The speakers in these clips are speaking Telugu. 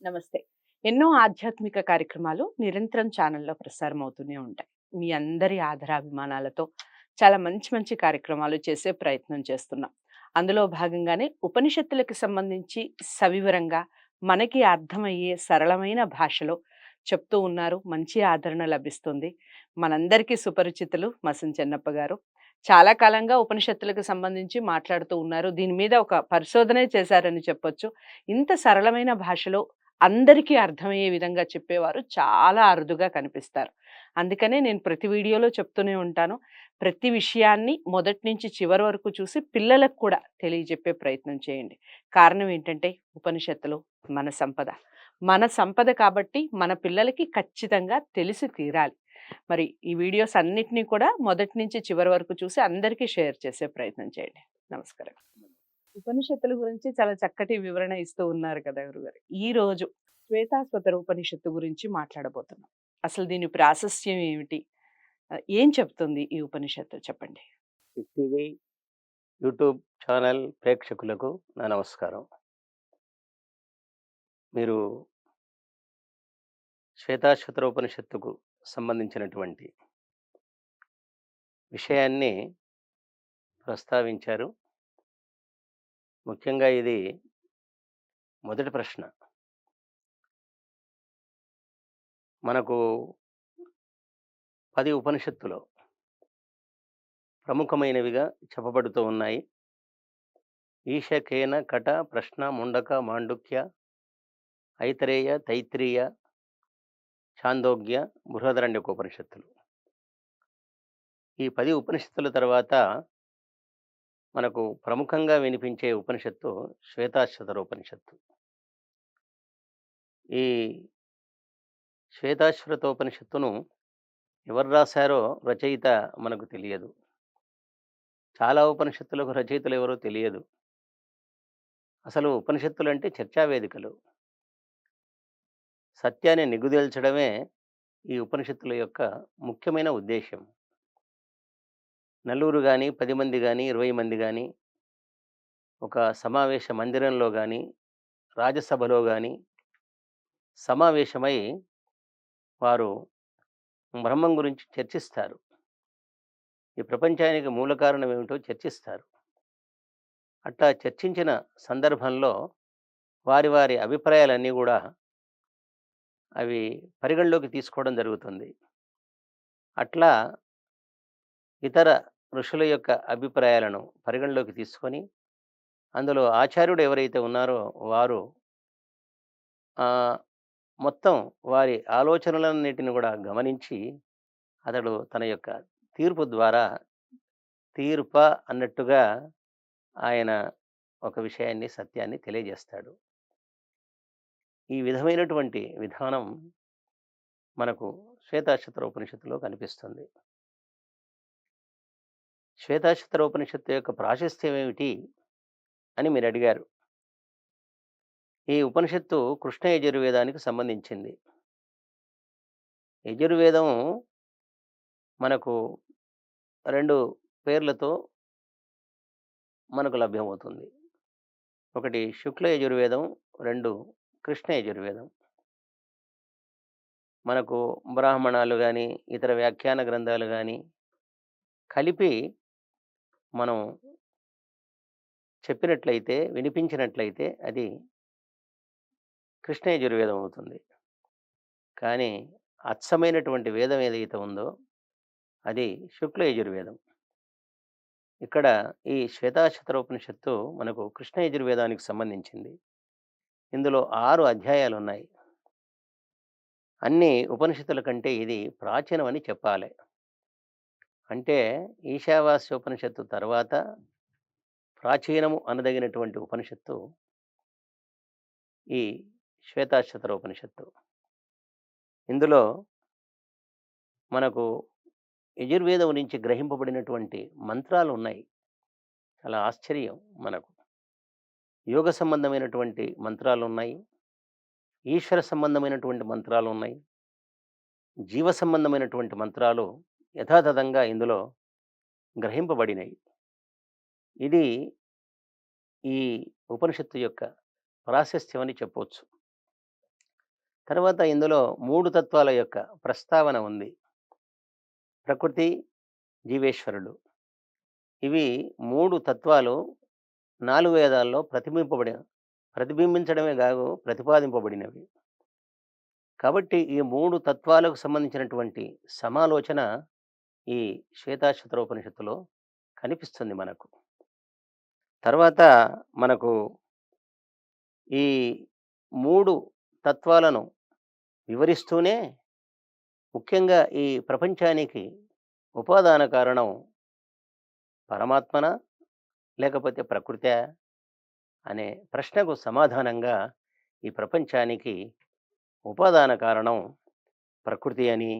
నమస్తే. ఎన్నో ఆధ్యాత్మిక కార్యక్రమాలు నిరంతరం ఛానల్‌లో ప్రసారం అవుతూనే ఉంటాయి. మీ అందరి ఆదరాభిమానాలతో చాలా మంచి మంచి కార్యక్రమాలు చేసే ప్రయత్నం చేస్తున్నాం. అందులో భాగంగానే ఉపనిషత్తులకు సంబంధించి సవివరంగా మనకి అర్థమయ్యే సరళమైన భాషలో చెప్తూ ఉన్నారు. మంచి ఆదరణ లభిస్తుంది. మనందరికీ సుపరిచితులు మసం చెన్నప్ప గారు. చాలా కాలంగా ఉపనిషత్తులకు సంబంధించి మాట్లాడుతూ ఉన్నారు. దీని మీద ఒక పరిశోధనే చేశారని చెప్పొచ్చు. ఇంత సరళమైన భాషలో అందరికీ అర్థమయ్యే విధంగా చెప్పేవారు చాలా అరుదుగా కనిపిస్తారు. అందుకనే నేను ప్రతి వీడియోలో చెప్తూనే ఉంటాను. ప్రతి విషయాన్ని మొదటి నుంచి చివరి వరకు చూసి పిల్లలకు కూడా తెలియజెప్పే ప్రయత్నం చేయండి. కారణం ఏంటంటే ఉపనిషత్తులు మన సంపద. మన సంపద కాబట్టి మన పిల్లలకి ఖచ్చితంగా తెలిసి తీరాలి. మరి ఈ వీడియోస్ అన్నిటిని కూడా మొదటి నుంచి చివరి వరకు చూసి అందరికీ షేర్ చేసే ప్రయత్నం చేయండి. నమస్కారం. ఉపనిషత్తుల గురించి చాలా చక్కటి వివరణ ఇస్తూ ఉన్నారు కదా గురుగారు. ఈ రోజు శ్వేతాశ్వతర ఉపనిషత్తు గురించి మాట్లాడబోతున్నాం. అసలు దీని ప్రాశస్త్యం ఏమిటి? ఏం చెప్తుంది ఈ ఉపనిషత్తు చెప్పండి? టీవీ యూట్యూబ్ ఛానల్ ప్రేక్షకులకు నా నమస్కారం. మీరు శ్వేతాశ్వతరోపనిషత్తుకు సంబంధించినటువంటి విషయాన్ని ప్రస్తావించారు. ముఖ్యంగా ఇది మొదటి ప్రశ్న. మనకు 10 ఉపనిషత్తులో ప్రముఖమైనవిగా చెప్పబడుతూ ఉన్నాయి. ఈశ, కేన, కట, ప్రశ్న, ముండక, మాండుక్య, ఐతరేయ, తైత్రీయ, ఛాందోగ్య, బృహదరణ్యకోపనిషత్తులు. ఈ 10 ఉపనిషత్తుల తర్వాత మనకు ప్రముఖంగా వినిపించే ఉపనిషత్తు శ్వేతాశ్వతరోపనిషత్తు. ఈ శ్వేతాశ్వతోపనిషత్తును ఎవరు రాశారో రచయిత మనకు తెలియదు. చాలా ఉపనిషత్తులకు రచయితలు ఎవరో తెలియదు. అసలు ఉపనిషత్తులు అంటే చర్చా వేదికలు. సత్యాన్ని నిగ్గుదేల్చడమే ఈ ఉపనిషత్తుల యొక్క ముఖ్యమైన ఉద్దేశ్యం. నలుగురు కానీ, 10 మంది కానీ, 20 మంది కానీ, ఒక సమావేశ మందిరంలో కానీ, రాజసభలో కానీ సమావేశమై వారు బ్రహ్మం గురించి చర్చిస్తారు. ఈ ప్రపంచానికి మూల కారణం ఏమిటో చర్చిస్తారు. అట్లా చర్చించిన సందర్భంలో వారి వారి అభిప్రాయాలన్నీ కూడా అవి పరిగణలోకి తీసుకోవడం జరుగుతుంది. అట్లా ఇతర ఋషుల యొక్క అభిప్రాయాలను పరిగణలోకి తీసుకొని అందులో ఆచార్యుడు ఎవరైతే ఉన్నారో వారు మొత్తం వారి ఆలోచనలన్నిటిని కూడా గమనించి అతడు తన యొక్క తీర్పు ద్వారా తీర్ప అన్నట్టుగా ఆయన ఒక విషయాన్ని సత్యాన్ని తెలియజేస్తాడు. ఈ విధమైనటువంటి విధానం మనకు శ్వేతాశ్వతర ఉపనిషత్తులో కనిపిస్తుంది. శ్వేతాశ్వతర ఉపనిషత్తు యొక్క ప్రాశస్త్యం ఏమిటి అని మీరు అడిగారు. ఈ ఉపనిషత్తు కృష్ణ యజుర్వేదానికి సంబంధించింది. యజుర్వేదం మనకు 2 పేర్లతో మనకు లభ్యమవుతుంది. ఒకటి శుక్ల యజుర్వేదం, 2 కృష్ణ యజుర్వేదం. మనకు బ్రాహ్మణాలు కానీ, ఇతర వ్యాఖ్యాన గ్రంథాలు కానీ కలిపి మనం చెప్పినట్లయితే, వినిపించినట్లయితే అది కృష్ణ యజుర్వేదం అవుతుంది. కానీ అచ్చమైనటువంటి వేదం ఏదైతే ఉందో అది శుక్ల యజుర్వేదం. ఇక్కడ ఈ శ్వేతాశ్వతరోపనిషత్తు మనకు కృష్ణ యజుర్వేదానికి సంబంధించింది. ఇందులో 6 అధ్యాయాలు ఉన్నాయి. అన్ని ఉపనిషత్తుల కంటే ఇది ప్రాచీనమని చెప్పాలి. అంటే ఈశావాస్యోపనిషత్తు తర్వాత ప్రాచీనము అనదగినటువంటి ఉపనిషత్తు ఈ శ్వేతాశ్వతరోపనిషత్తు. ఇందులో మనకు యజుర్వేదం నుంచి గ్రహింపబడినటువంటి మంత్రాలు ఉన్నాయి. చాలా ఆశ్చర్యం మనకు. యోగ సంబంధమైనటువంటి మంత్రాలు ఉన్నాయి. ఈశ్వర సంబంధమైనటువంటి మంత్రాలు ఉన్నాయి. జీవ సంబంధమైనటువంటి మంత్రాలు యథాతథంగా ఇందులో గ్రహింపబడినాయి. ఇది ఈ ఉపనిషత్తు యొక్క ప్రాశస్త్యం అని చెప్పవచ్చు. తర్వాత ఇందులో 3 తత్వాల యొక్క ప్రస్తావన ఉంది. ప్రకృతి, జీవేశ్వరుడు. ఇవి 3 తత్వాలు 4 వేదాల్లో ప్రతిబింబించడమే గాదు ప్రతిపాదింపబడినవి. కాబట్టి ఈ 3 తత్వాలకు సంబంధించినటువంటి సమాలోచన ఈ శ్వేతాశ్వతరోపనిషత్తులో కనిపిస్తుంది మనకు. తర్వాత మనకు ఈ 3 తత్వాలను వివరిస్తూనే ముఖ్యంగా ఈ ప్రపంచానికి ఉపాదాన కారణం పరమాత్మనా? లేకపోతే ప్రకృతా? అనే ప్రశ్నకు సమాధానంగా ఈ ప్రపంచానికి ఉపాదాన కారణం ప్రకృతి అని,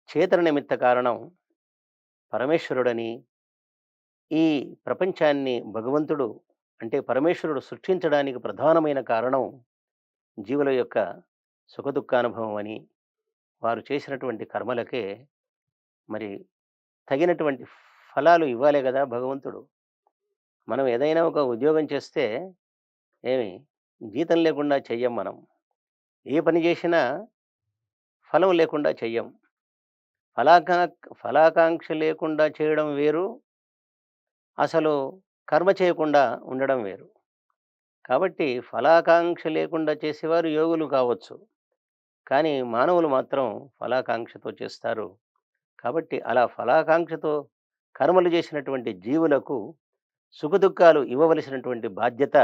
చేతన నిమిత్త కారణం పరమేశ్వరుడని, ఈ ప్రపంచాన్ని భగవంతుడు అంటే పరమేశ్వరుడు సృష్టించడానికి ప్రధానమైన కారణం జీవుల యొక్క సుఖదుఖానుభవం అని, వారు చేసినటువంటి కర్మలకే మరి తగినటువంటి ఫలాలు ఇవ్వాలే గదా భగవంతుడు. మనం ఏదైనా ఒక ఉద్యోగం చేస్తే ఏమి జీతం లేకుండా చెయ్యం మనం. ఏ పని చేసినా ఫలం లేకుండా చెయ్యం. ఫలాకా ఫలాకాంక్ష లేకుండా చేయడం వేరు, అసలు కర్మ చేయకుండా ఉండడం వేరు. కాబట్టి ఫలాకాంక్ష లేకుండా చేసేవారు యోగులు కావచ్చు. కానీ మానవులు మాత్రం ఫలాకాంక్షతో చేస్తారు. కాబట్టి అలా ఫలాకాంక్షతో కర్మలు చేసినటువంటి జీవులకు సుఖదుఖాలు ఇవ్వవలసినటువంటి బాధ్యత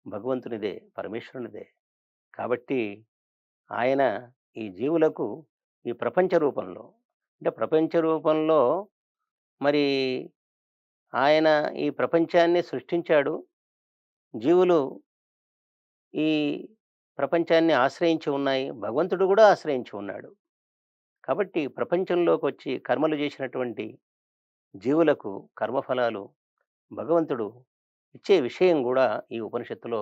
భగవంతునిదే, పరమేశ్వరునిదే. కాబట్టి ఆయన ఈ జీవులకు ఈ ప్రపంచ రూపంలో అంటే ప్రపంచ రూపంలో మరి ఆయన ఈ ప్రపంచాన్ని సృష్టించాడు. జీవులు ఈ ప్రపంచాన్ని ఆశ్రయించి ఉన్నాయి. భగవంతుడు కూడా ఆశ్రయించి ఉన్నాడు. కాబట్టి ప్రపంచంలోకొచ్చి కర్మలు చేసినటువంటి జీవులకు కర్మఫలాలు భగవంతుడు ఇచ్చే విషయం గూడా ఈ ఉపనిషత్తులో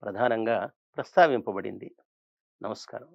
ప్రధానంగా ప్రస్తావింపబడింది. నమస్కారం.